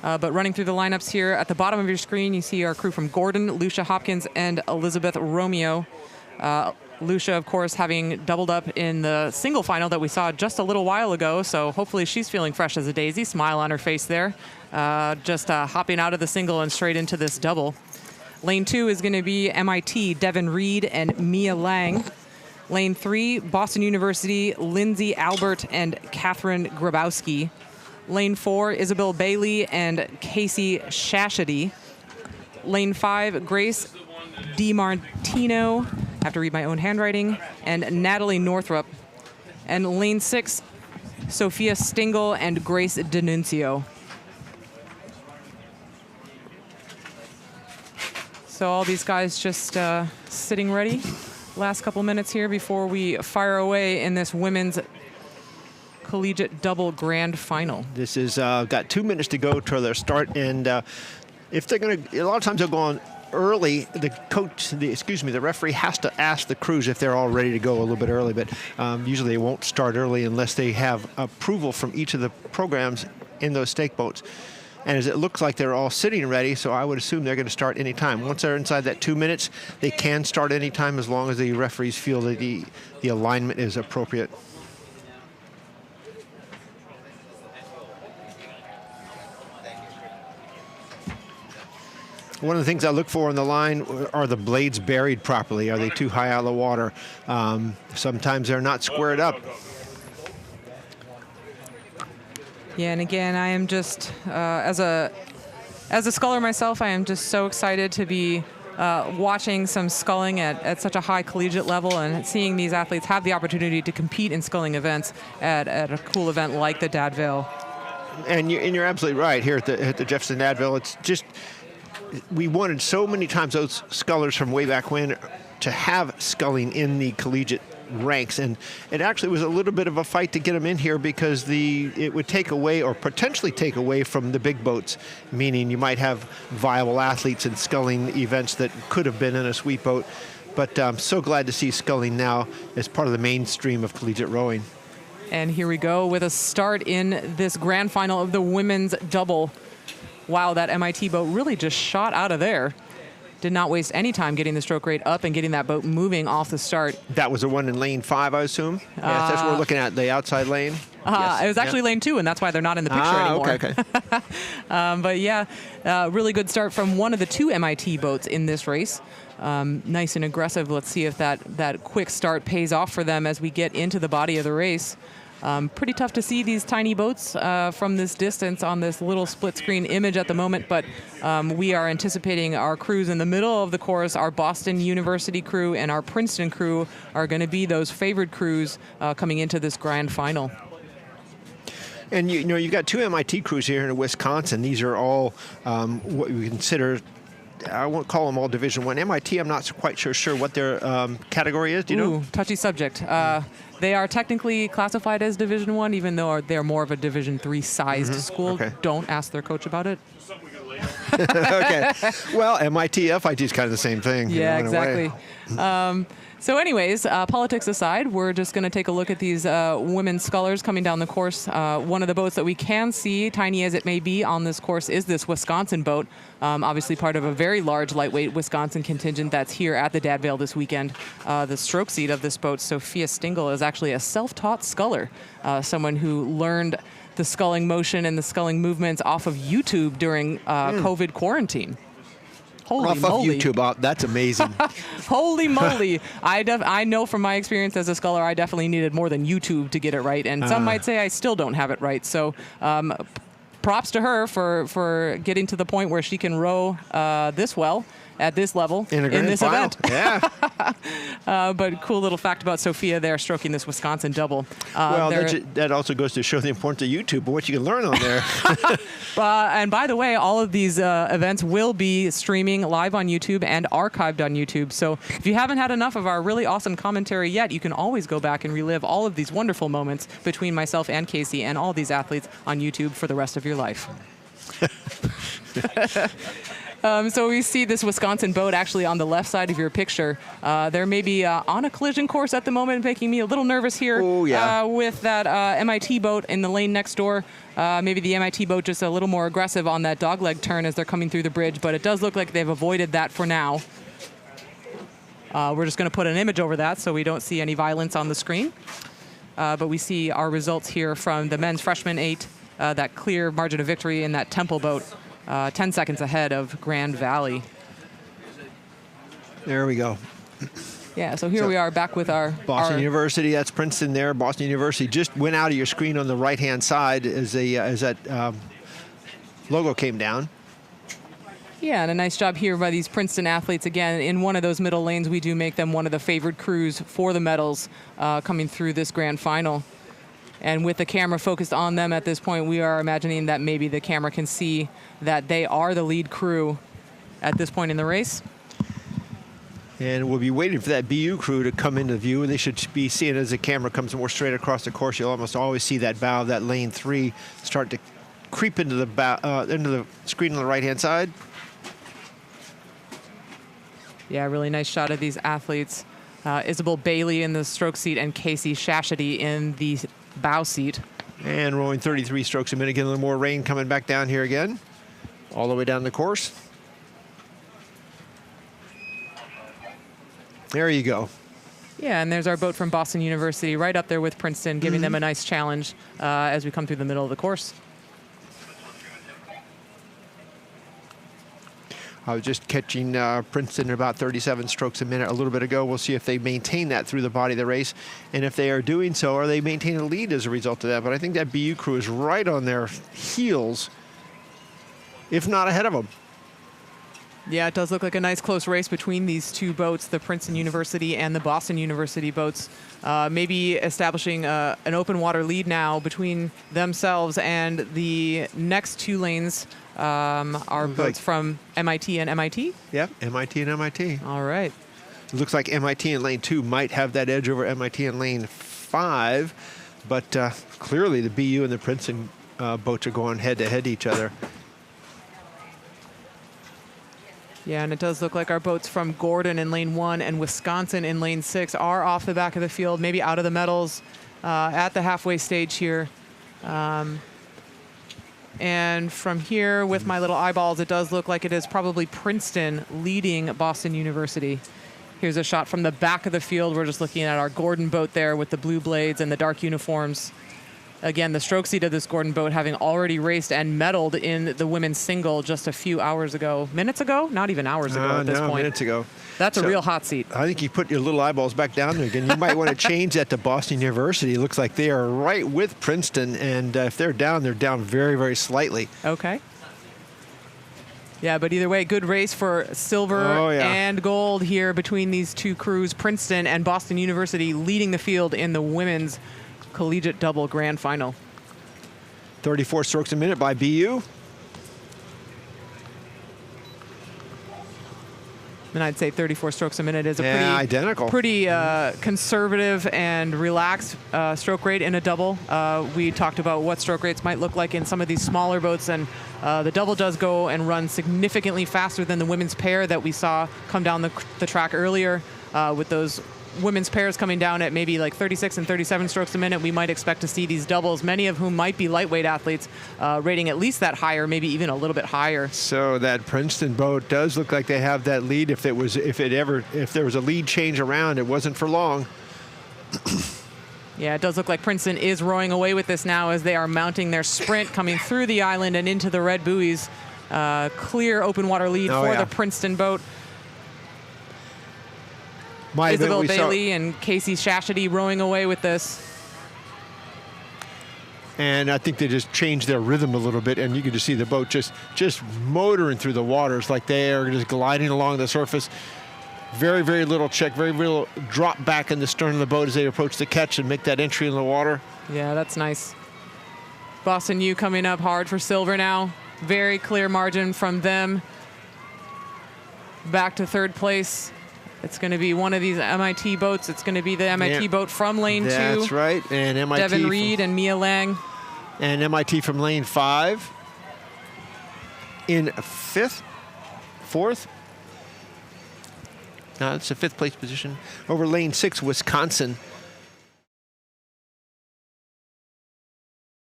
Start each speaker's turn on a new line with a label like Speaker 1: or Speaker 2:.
Speaker 1: But running through the lineups here, at the bottom of your screen, you see our crew from Gordon, Lucia Hopkins, and Elizabeth Romeo. Lucia, of course, having doubled up in the single final that we saw just a little while ago, so hopefully she's feeling fresh as a daisy. Smile on her face there. Just hopping out of the single and straight into this double. Lane 2 is going to be MIT, Devin Reed and Mia Lang. Lane 3, Boston University, Lindsay Albert and Catherine Grabowski. Lane 4, Isabel Bailey and Casey Shashady. Lane 5, Grace DiMartino, I have to read my own handwriting, and Natalie Northrup. And lane 6, Sophia Stingle and Grace Denuncio. So all these guys just sitting ready. Last couple minutes here before we fire away in this women's collegiate double grand final.
Speaker 2: This is got 2 minutes to go to their start, and if they're going to, a lot of times they'll go on early. The coach, the referee has to ask the crews if they're all ready to go a little bit early, but usually they won't start early unless they have approval from each of the programs in those stake boats. And as it looks like they're all sitting ready, so I would assume they're going to start any time. Once they're inside that 2 minutes, they can start any time as long as the referees feel that the alignment is appropriate. One of the things I look for on the line are the blades buried properly. Are they too high out of the water? Sometimes they're not squared up.
Speaker 1: Yeah, and again, I am just, as a sculler myself, I am just so excited to be watching some sculling at such a high collegiate level and seeing these athletes have the opportunity to compete in sculling events at a cool event like the Dad Vail.
Speaker 2: And you're absolutely right. Here at the Jefferson Dad Vail, it's just, we wanted so many times those scullers from way back when to have sculling in the collegiate ranks, and it actually was a little bit of a fight to get them in here because it would take away or potentially take away from the big boats, meaning you might have viable athletes in sculling events that could have been in a sweep boat. But I'm so glad to see sculling now as part of the mainstream of collegiate rowing.
Speaker 1: And here we go with a start in this grand final of the women's double. Wow, that MIT boat really just shot out of there. Did not waste any time getting the stroke rate up and getting that boat moving off the start.
Speaker 2: That was the one in lane 5, I assume? Yes, that's what we're looking at, the outside lane.
Speaker 1: Yes. It was actually lane 2, and that's why they're not in the picture anymore.
Speaker 2: Okay.
Speaker 1: But yeah, really good start from one of the 2 MIT boats in this race. Nice and aggressive. Let's see if that quick start pays off for them as we get into the body of the race. Pretty tough to see these tiny boats from this distance on this little split screen image at the moment, but we are anticipating our crews in the middle of the course. Our Boston University crew and our Princeton crew are going to be those favored crews coming into this grand final.
Speaker 2: And you know, you've got 2 MIT crews here in Wisconsin. These are all what we consider, I won't call them all Division I. MIT, I'm not quite sure what their category is. Do you know?
Speaker 1: Touchy subject. They are technically classified as Division I, even though they're more of a Division III sized school. Okay. Don't ask their coach about it.
Speaker 2: Okay. Well, MIT, FIT is kind of the same thing.
Speaker 1: Yeah, exactly. So anyways, politics aside, we're just going to take a look at these women scullers coming down the course. One of the boats that we can see, tiny as it may be, on this course is this Wisconsin boat. Obviously part of a very large lightweight Wisconsin contingent that's here at the Dad Vail this weekend. The stroke seat of this boat, Sophia Stingle, is actually a self-taught sculler, someone who learned the sculling motion and the sculling movements off of YouTube during COVID quarantine. Holy moly.
Speaker 2: YouTube, that's amazing.
Speaker 1: Holy moly. I know from my experience as a sculler, I definitely needed more than YouTube to get it right. And some might say I still don't have it right. So props to her for getting to the point where she can row this well at this level in this event.
Speaker 2: Yeah.
Speaker 1: But cool little fact about Sophia there stroking this Wisconsin double.
Speaker 2: Well, that also goes to show the importance of YouTube and what you can learn on there.
Speaker 1: And by the way, all of these events will be streaming live on YouTube and archived on YouTube. So if you haven't had enough of our really awesome commentary yet, you can always go back and relive all of these wonderful moments between myself and Casey and all these athletes on YouTube for the rest of your life. So we see this Wisconsin boat actually on the left side of your picture. They're maybe on a collision course at the moment, making me a little nervous here.
Speaker 2: Oh, yeah.
Speaker 1: With that MIT boat in the lane next door. Maybe the MIT boat just a little more aggressive on that dogleg turn as they're coming through the bridge, but it does look like they've avoided that for now. We're just going to put an image over that so we don't see any violence on the screen. But we see our results here from the men's freshman 8, that clear margin of victory in that Temple boat. 10 seconds ahead of Grand Valley.
Speaker 2: There we go.
Speaker 1: Yeah, so here we are back with our
Speaker 2: Boston University. That's Princeton there. Boston University just went out of your screen on the right-hand side as that logo came down.
Speaker 1: Yeah, and a nice job here by these Princeton athletes. Again, in one of those middle lanes, we do make them one of the favored crews for the medals coming through this grand final. And with the camera focused on them at this point, we are imagining that maybe the camera can see that they are the lead crew at this point in the race.
Speaker 2: And we'll be waiting for that BU crew to come into view. They should be seeing as the camera comes more straight across the course. You'll almost always see that bow of that lane 3 start to creep into the into the screen on the right-hand side.
Speaker 1: Yeah, really nice shot of these athletes. Isabel Bailey in the stroke seat and Casey Shashady in the bow seat.
Speaker 2: And rowing 33 strokes a minute. Getting a little more rain coming back down here again. All the way down the course. There you go.
Speaker 1: Yeah, and there's our boat from Boston University right up there with Princeton, giving them a nice challenge as we come through the middle of the course.
Speaker 2: I was just catching Princeton at about 37 strokes a minute a little bit ago. We'll see if they maintain that through the body of the race. And if they are doing so, are they maintaining a lead as a result of that? But I think that BU crew is right on their heels, if not ahead of them.
Speaker 1: Yeah, it does look like a nice close race between these two boats, the Princeton University and the Boston University boats. Maybe establishing an open water lead now between themselves and the next two lanes are boats from MIT and MIT?
Speaker 2: Yep, MIT and MIT.
Speaker 1: All right.
Speaker 2: It looks like MIT in lane 2 might have that edge over MIT in lane 5, but clearly the BU and the Princeton boats are going head-to-head each other.
Speaker 1: Yeah, and it does look like our boats from Gordon in lane 1 and Wisconsin in lane 6 are off the back of the field, maybe out of the medals at the halfway stage here. And from here, with my little eyeballs, it does look like it is probably Princeton leading Boston University. Here's a shot from the back of the field. We're just looking at our Gordon boat there with the blue blades and the dark uniforms. Again, the stroke seat of this Gordon boat having already raced and medaled in the women's single just a few hours ago. Minutes ago? Not even hours ago at this point.
Speaker 2: Minutes ago.
Speaker 1: That's a real hot seat.
Speaker 2: I think you put your little eyeballs back down there again. You might want to change that to Boston University. It looks like they are right with Princeton, and if they're down very, very slightly.
Speaker 1: Okay. Yeah, but either way, good race for silver and gold here between these two crews. Princeton and Boston University leading the field in the women's collegiate double grand final.
Speaker 2: 34 strokes a minute by BU.
Speaker 1: And I'd say 34 strokes a minute is a pretty conservative and relaxed stroke rate in a double. We talked about what stroke rates might look like in some of these smaller boats, and the double does go and run significantly faster than the women's pair that we saw come down the track earlier. With those women's pairs coming down at maybe like 36 and 37 strokes a minute, we might expect to see these doubles, many of whom might be lightweight athletes, rating at least that higher, maybe even a little bit higher.
Speaker 2: So that Princeton boat does look like they have that lead. If there was a lead change around, it wasn't for long.
Speaker 1: Yeah, it does look like Princeton is rowing away with this now as they are mounting their sprint coming through the island and into the red buoys. Clear open water lead for the Princeton boat. Isabel Bailey and Casey Shashady rowing away with this.
Speaker 2: And I think they just changed their rhythm a little bit, and you can just see the boat just motoring through the waters like they are just gliding along the surface. Very, very little check, very little drop back in the stern of the boat as they approach the catch and make that entry in the water.
Speaker 1: Yeah, that's nice. Boston U coming up hard for silver now. Very clear margin from them. Back to third place. It's going to be one of these MIT boats. It's going to be the MIT boat from lane 2.
Speaker 2: That's right. And MIT.
Speaker 1: Devin Reed and Mia Lang.
Speaker 2: And MIT from lane 5. In 5th. fourth. No, it's a fifth place position. Over lane 6, Wisconsin.